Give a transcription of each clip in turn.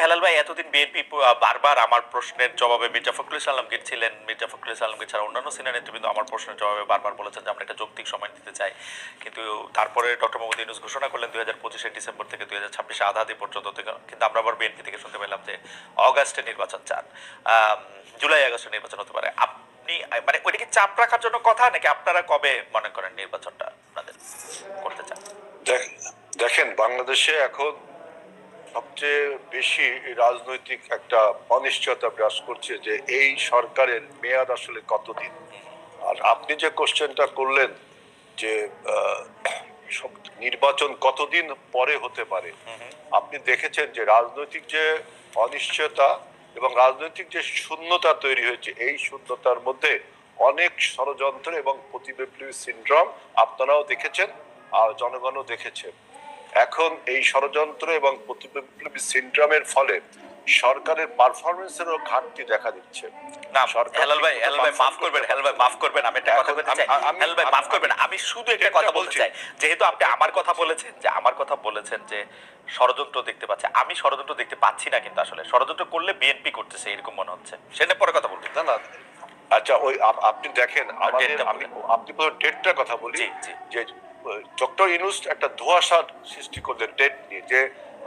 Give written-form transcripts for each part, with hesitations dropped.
হেলাল ভাই, এতদিন বিএনপি বারবার আমার প্রশ্নের জবাবে মির্জা ফখরুল ইসলাম আলমগীর ছিলেন, মির্জা ফখরুল ইসলাম আলমগীর ছাড়া অন্যান্য সিনিয়র নেতৃবৃন্দ আমার প্রশ্নের জবাবে বারবার বলেছেন যে আমরা একটা যৌক্তিক সময় দিতে চাই। কিন্তু তারপরে ডক্টর মোহাম্মদ ইউনূস ঘোষণা করলেন 2025 ডিসেম্বর থেকে 2026 আধাদি পর্যন্ত থেকে, কিন্তু আমরা আবার বিএনপি থেকে শুনতে পেলাম যে অগাস্টে নির্বাচন চান, জুলাই আগস্টে নির্বাচন হতে পারে। আপনি মানে ওইটা কি চাপ রাখার জন্য কথা, নাকি আপনারা কবে মনে করেন নির্বাচনটা আপনাদের করতে চান? দেখেন, বাংলাদেশে এখন সবচেয়ে বেশি রাজনৈতিক একটা অনিশ্চয়তা বিরাজ করছে যে এই সরকারের মেয়াদ আসলে কতদিন। আর আপনি যে কোশ্চেনটা করলেন যে সব নির্বাচন কতদিন পরে হতে পারে, আপনি দেখেছেন যে রাজনৈতিক যে অনিশ্চয়তা এবং রাজনৈতিক যে শূন্যতা তৈরি হয়েছে, এই শূন্যতার মধ্যে অনেক ষড়যন্ত্র এবং প্রতিবিপ্লবী সিনড্রোম আপনারাও দেখেছেন আর জনগণও দেখেছেন। এখন এই ষড়যন্ত্র এবং প্রতিবিপ্লবী সিনড্রোমের ফলে সরকারের পারফরমেন্সেরও ঘাটতি দেখা দিচ্ছে। না হেলাল ভাই, মাফ করবেন, হেলাল ভাই মাফ করবেন, আমি একটা কথা বলতে চাই। হেলাল ভাই মাফ করবেন, আমি শুধু একটা কথা বলতে চাই। যেহেতু আপনি আমার কথা বলেছেন যে ষড়যন্ত্র দেখতে পাচ্ছে, আমি ষড়যন্ত্র দেখতে পাচ্ছি না, কিন্তু আসলে ষড়যন্ত্র করলে বিএনপি করতেছে এরকম মনে হচ্ছে। সেটা পরে কথা বলবেন। না না, আচ্ছা, ওই আপনি দেখেন আমাদের, আপনি পুরো ডেটটার কথা বলি যে ডক্টর ইউনূস একটা ধোঁয়াশা সৃষ্টি করলেন ডেট নিয়ে, যে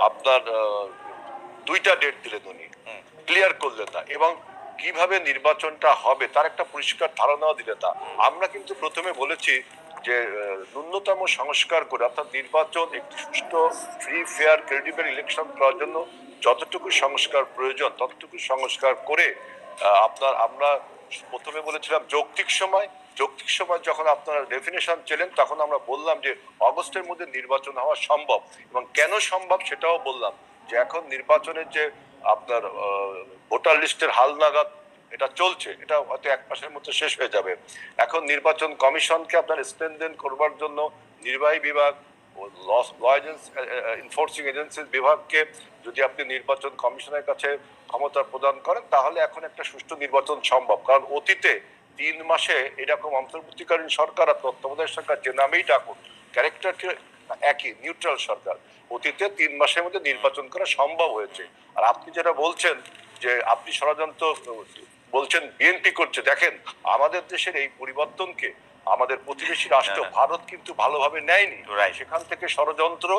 আপনার দুইটা ডেট দিলেন উনি, ক্লিয়ার করলেন না, এবং কিভাবে নির্বাচনটা হবে তার একটা পরিষ্কার ধারণাও দিলেন না। আমরা কিন্তু প্রথমে বলেছি যে ন্যূনতম সংস্কার করে, অর্থাৎ নির্বাচন একটি সুষ্ঠু, ফ্রি, ফেয়ার, ক্রেডিবল ইলেকশন করার জন্য যতটুকু সংস্কার প্রয়োজন ততটুকু সংস্কার করে আমরা প্রথমে বলেছিলাম যৌক্তিক সময় যখন আপনারা ডেফিনেশন ছিলেন, তখন আমরা বললাম যে অগস্টের মধ্যে নির্বাচন হওয়া সম্ভব, এবং কেন সম্ভব সেটাও বললাম। যে এখন নির্বাচনের যে আপনার ভোটার লিস্টের হালনাগাদ এটা চলছে, এটা হয়তো এক মাসের মধ্যে শেষ হয়ে যাবে। এখন নির্বাচন কমিশনকে আপনার স্ট্রেনথেন করবার জন্য নির্বাহী বিভাগ ও ল এনফোর্সিং এজেন্সির বিভাগকে যদি আপনি নির্বাচন কমিশনের কাছে ক্ষমতা প্রদান করেন, তাহলে এখন একটা সুষ্ঠু নির্বাচন সম্ভব। কারণ অতীতে 3 মাসে এরকম অন্তর্বর্তীকালীন সরকার আর তত্ত্বাবধায়ক সরকার, যে নামেই ডাকুন, ক্যারেক্টারটি একই, নিউট্রাল সরকার, অতীতে 3 মাসের মধ্যে নির্বাচন করা সম্ভব হয়েছে। আর আপনি যেটা বলছেন যে আপনি ষড়যন্ত্র বলছেন বিএনপি করছে, দেখেন আমাদের দেশের এই পরিবর্তনকে আমাদের প্রতিবেশী রাষ্ট্র ভারত কিন্তু ভালোভাবে নেয়নি। সেখান থেকে ষড়যন্ত্র,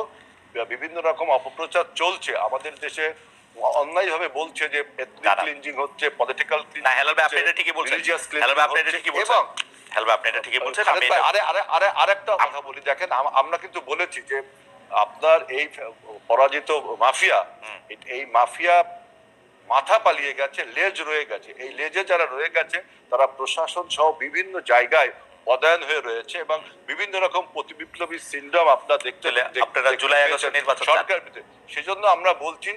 বিভিন্ন রকম অপপ্রচার চলছে আমাদের দেশে, অন্যায়ভাবে বলছে যে এথনিক ক্লিনজিং হচ্ছে, পলিটিক্যাল ক্লিনজিং। না হেলাল ভাই, আপনি এটা ঠিকই বলছেন। হেলাল ভাই, আপনি এটা ঠিকই বলছেন। এবং হেলাল ভাই, আপনি এটা ঠিকই বলছেন। আমি আরেকটা কথা বলি, দেখেন আমরা কিন্তু বলেছি যে আপনার এই পরাজিত মাফিয়া, এই মাফিয়া মাথা পালিয়ে গেছে, লেজ রয়ে গেছে। এই লেজে যারা রয়ে গেছে তারা প্রশাসন সহ বিভিন্ন জায়গায় পদায়ন হয়ে রয়েছে, এবং বিভিন্ন রকম প্রতিবিপ্লবী সিনড্রোম আপনারা দেখতে আপনারা জুলাই আগস্ট নির্বাচন সরকার। সেজন্য আমরা বলছি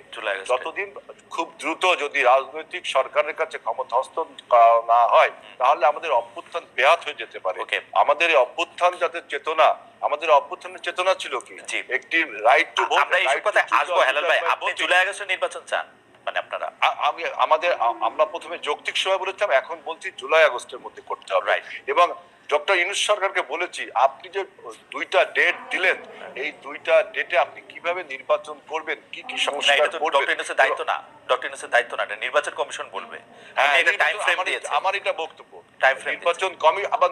যতদিন খুব দ্রুত যদি রাজনৈতিক সরকারের কাছে ক্ষমতা হস্তান্তর না হয়, তাহলে আমাদের অভ্যুত্থান ব্যাহত হয়ে যেতে পারে। আমাদের এই অভ্যুত্থান যাতে চেতনা, আমাদের অভ্যুত্থানের চেতনা ছিল কি, একটি রাইট টু ভোট। আমরা এই কথায় আসবো হেলাল ভাই, আপনি জুলাই আগস্ট নির্বাচন চান মানে আপনারা? আমরা প্রথমে যৌক্তিক সময় বলেছিলাম, এখন বলছি জুলাই আগস্টের মধ্যে করতে হবে। এবং ডক্টর ইউনূস সরকারকে বলেছি, আপনি যে দুইটা ডেট দিলেন, এই দুইটা ডেটে আপনি কিভাবে নির্বাচন করবেন, কি কি সংস্কার করবেন, ডক্টর ইউনূসের দায়িত্ব না, ডক্টর ইউনূসের দায়িত্ব না, এটা নির্বাচন কমিশন বলবে। এটা টাইম ফ্রেম দিয়েছে, আমার এটা বক্তব্য।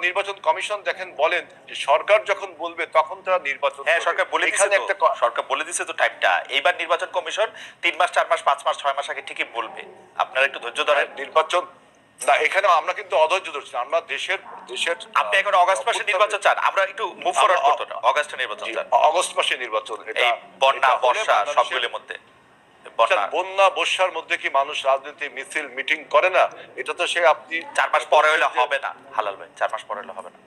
নির্বাচন কমিশন দেখেন বলেন যে সরকার যখন বলবে তখন তারা নির্বাচন, সরকার বলে দিয়েছে তো টাইমটা। এইবার নির্বাচন কমিশন 3 মাস, 4 মাস, 5 মাস, 6 মাস আগে ঠিকই বলবে। আপনারা একটু ধৈর্য ধরেন। নির্বাচন না, এখানে আমরা কিন্তু অধৈর্য ধরছি। আমরা দেশের আপনি এখন অগস্ট মাসে নির্বাচন চান, আমরা একটু মুভ ফরওয়ার্ড করতে না। অগস্টে নির্বাচন চান, অগস্ট মাসে নির্বাচন। এটা বন্যা, বর্ষা সবগুলোর মধ্যে। বন্যা বর্ষার মধ্যে কি মানুষ রাজনীতি মিছিল মিটিং করে না? এটা তো সে আপনি 4 মাস পরে হলে হবে না হালাল ভাই, 4 মাস পরে হলে হবে না।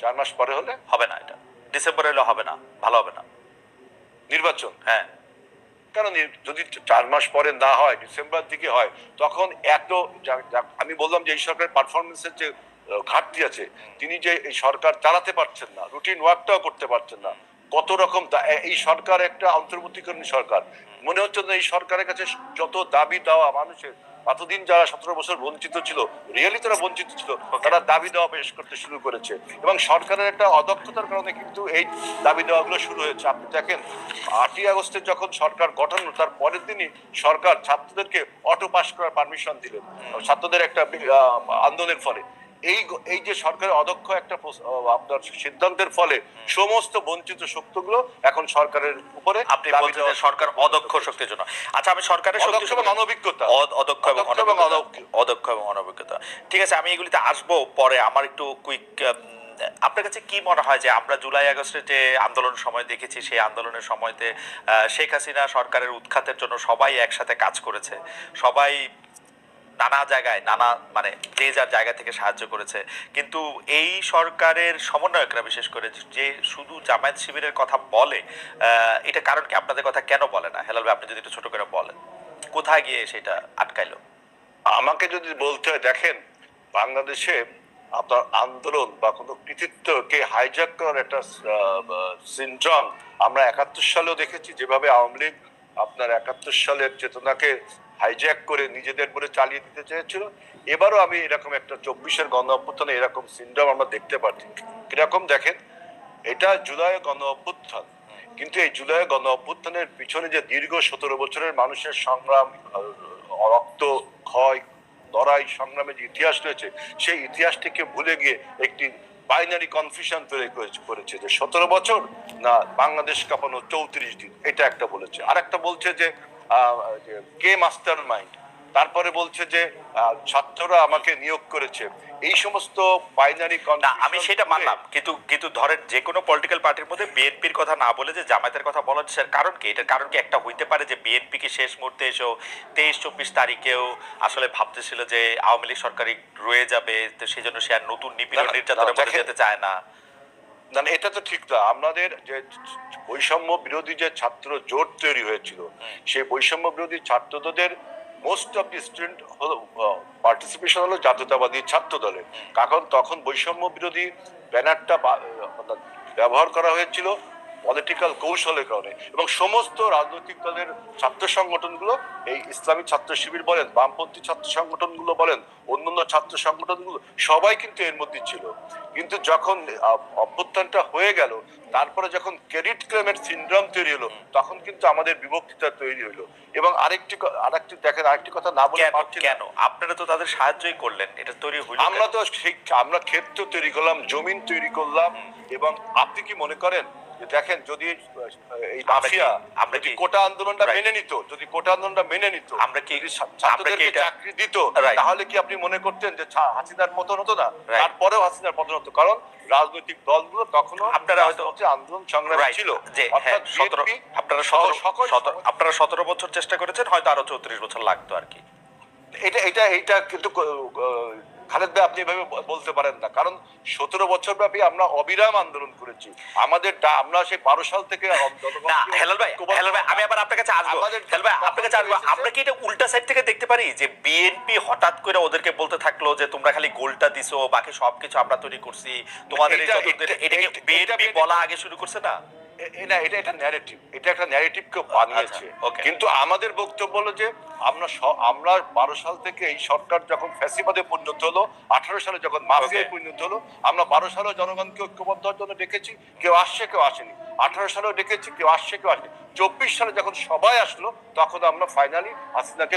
4 মাস পরে হলে হবে না, এটা ডিসেম্বরে হলে হবে না, ভালো হবে না নির্বাচন। হ্যাঁ, কেন যদি 4 মাস পরে না হয়, ডিসেম্বর দিকে হয়, তখন এত, আমি বললাম যে এই সরকারের পারফরমেন্সের যে ঘাটতি আছে, তিনি যে এই সরকার চালাতে পারছেন না, রুটিন ওয়ার্কটাও করতে পারছেন না, কত রকম এই সরকার একটা অন্তর্বর্তীকালীন সরকার। মনে হচ্ছে না এই সরকারের কাছে যত দাবি দেওয়া মানুষের এতদিন যারা 17 বছর বঞ্চিত ছিল, রিয়েলি তারা বঞ্চিত ছিল, তারা দাবি দেওয়া পেশ করতে শুরু করেছে এবং সরকারের একটা অদক্ষতার কারণে কিন্তু এই দাবি দেওয়াগুলো শুরু হয়েছে। আপনি দেখেন 8ই আগস্টে যখন সরকার গঠন হলো, তার পরের দিনই সরকার ছাত্রদেরকে অটো পাস করার পারমিশন দিলেন ছাত্রদের একটা আন্দোলনের ফলে। এই যে সরকারের অদক্ষ একটা আপনার সিদ্ধান্তের ফলে সমস্ত বঞ্চিত শক্তিগুলো এখন সরকারের উপরে আপনি বলছেন যে সরকার অদক্ষ শক্তির জন্য। আচ্ছা, আমি সরকারের অদক্ষ এবং অনভিজ্ঞতা, অদক্ষ এবং অনভিজ্ঞতা, ঠিক আছে, আমি এগুলিতে আসবো পরে। আমার একটু কুইক, আপনার কাছে কি মনে হয় যে আমরা জুলাই আগস্টের যে আন্দোলনের সময় দেখেছি, সেই আন্দোলনের সময়তে শেখ হাসিনা সরকারের উৎখাতের জন্য সবাই একসাথে কাজ করেছে, সবাই নানা জায়গায় নানা মানে যে যার জায়গা থেকে সাহায্য করেছে, কিন্তু এই সরকারের সমন্বয়করা বিশেষ করে যে শুধু জামায়াত শিবিরের কথা বলে, এটা কারণ কি? আপনাদের কথা কেন বলে না? হেলাল ভাই, আপনি যদি একটু ছোট করে বলেন কোথায় গিয়ে সেটা আটকাইলো? আমাকে যদি বলতে হয়, দেখেন বাংলাদেশে আপনার আন্দোলন বা কোনো কৃতিত্বকে হাইজ্যাক করার একটা সিনড্রোম আমরা 71 সালেও দেখেছি, যেভাবে আওয়ামী লীগ আপনার 71 সালের চেতনাকে হাইজ্যাক করে নিজেদের বলে চালিয়ে দিতে চেয়েছিল। এবারও আমি এরকম একটা 24-এর গণ অভ্যুত্থানে এরকম সিনড্রোম আমরা দেখতে পাচ্ছি। কিরকম দেখেন, এটা জুলাই গণ অভ্যুত্থান, কিন্তু এই জুলাই গণ অভ্যুত্থানের পিছনে যে দীর্ঘ 17 বছরের মানুষের সংগ্রাম, রক্ত ক্ষয়, লড়াই সংগ্রামের যে ইতিহাস রয়েছে, সেই ইতিহাসটিকে ভুলে গিয়ে একটি বাইনারি কনফিউশন তৈরি করেছে যে 17 বছর না বাংলাদেশ কাঁপানো 34 দিন, এটা একটা বলেছে। আর একটা বলছে যে কে মাস্টার মাইন্ড, তারপরে বলছে যে ছাত্ররা আমাকে নিয়োগ করেছে। এই সমস্ত বাইনারি না, আমি সেটা মানলাম, কিন্তু ধরেন যে কোনো পলিটিক্যাল পার্টির মধ্যে বিএনপির কথা না বলে যে জামায়াতের কথা বলার কারণ কি? এটার কারণ কি একটা হইতে পারে যে বিএনপি কি শেষ মুহূর্তে এসেও 23-24 তারিখেও আসলে ভাবতেছিল যে আওয়ামী লীগ সরকারই রয়ে যাবে, তো সেই জন্য সে আর নতুন নিপীড়ন নির্যাতনের মধ্যে যেতে চায় না? না, এটা তো ঠিক না। আমাদের যে বৈষম্য বিরোধী যে ছাত্র জোট তৈরি হয়েছিল, সেই বৈষম্য বিরোধী ছাত্রদের মোস্ট অফ দি স্টুডেন্ট হলো পার্টিসিপেশন হলো জাতীয়তাবাদী ছাত্র দলে। কারণ তখন বৈষম্য বিরোধী ব্যানারটা ব্যবহার করা হয়েছিল পলিটিক্যাল কৌশলের কারণে, এবং সমস্ত রাজনৈতিক দলের ছাত্র সংগঠনগুলো, এই ইসলামী ছাত্র শিবির বলেন, বামপন্থী ছাত্র সংগঠনগুলো বলেন, অন্যান্য ছাত্র সংগঠনগুলো সবাই কিন্তু এর মধ্যে ছিল। কিন্তু যখন অভ্যুত্থানটা হয়ে গেল, তারপরে যখন ক্রেডিট ক্লেমের সিনড্রোম তৈরি হলো, তখন কিন্তু আমাদের বিভক্তিটা তৈরি হলো। এবং আরেকটি দেখেন, আরেকটি কথা না বলে কেন আপনারা তো তাদের সাহায্যই করলেন, এটা তৈরি হলো? আমরা ক্ষেত্র তৈরি করলাম, জমিন তৈরি করলাম। এবং আপনি কি মনে করেন যে দেখেন, যদি এই মাফিয়া আমরা কি কোটা আন্দোলনটা মেনে নিত, যদি কোটা আন্দোলনটা মেনে নিত, আমরা কি ছাত্রদেরকে চাকরি দিত, তাহলে কি আপনি মনে করতেন যে হাসিনার পতন হতো না? তারপরেও হাসিনার পতন হতো, কারণ রাজনৈতিক দলগুলো তখনও আপনারা হয়তো আন্দোলন সংগ্রামী ছিল। অর্থাৎ আপনারা 17 বছর চেষ্টা করেছেন, হয়তো আরো 34 বছর লাগতো আর কি। এটা কিন্তু খালেদ ভাই আপনি এভাবে বলতে পারেন না, কারণ 17 বছর ব্যাপী আমরা অবিরাম আন্দোলন করেছি। আমরা সেই 12 সাল থেকে হেলাল ভাই, আমি আবার আপনার কাছে আসবো। হেলাল ভাই, আপনার কাছে আসবো। আমরা কি এটা উল্টা সাইড থেকে দেখতে পারি যে বিএনপি হঠাৎ করে ওদেরকে বলতে থাকলো যে তোমরা খালি গোলটা দিছো, বাকি সবকিছু আমরা তৈরি করছি, তোমাদের এটাকে বিএনপি বলা আগে শুরু করছে না? এটা একটা ন্যারেটিভ, এটা একটা ন্যারেটিভকে বানিয়েছে। কিন্তু আমাদের বক্তব্য হলো যে আমরা 12 সাল থেকে এই সরকার যখন ফ্যাসিবাদে পরিণত হলো, 18 সালে যখন মাফিয়ায় পরিণত হলো, আমরা 12 সালে জনগণকে ঐক্যবদ্ধ হওয়ার জন্য ডেকেছি, কেউ আসছে কেউ আসেনি। 18 সালেও ডেকেছি, কেউ আসছে কেউ আসেনি। 24 সালে যখন সবাই আসলো, তখন আমরা ফাইনালি হাসিনাকে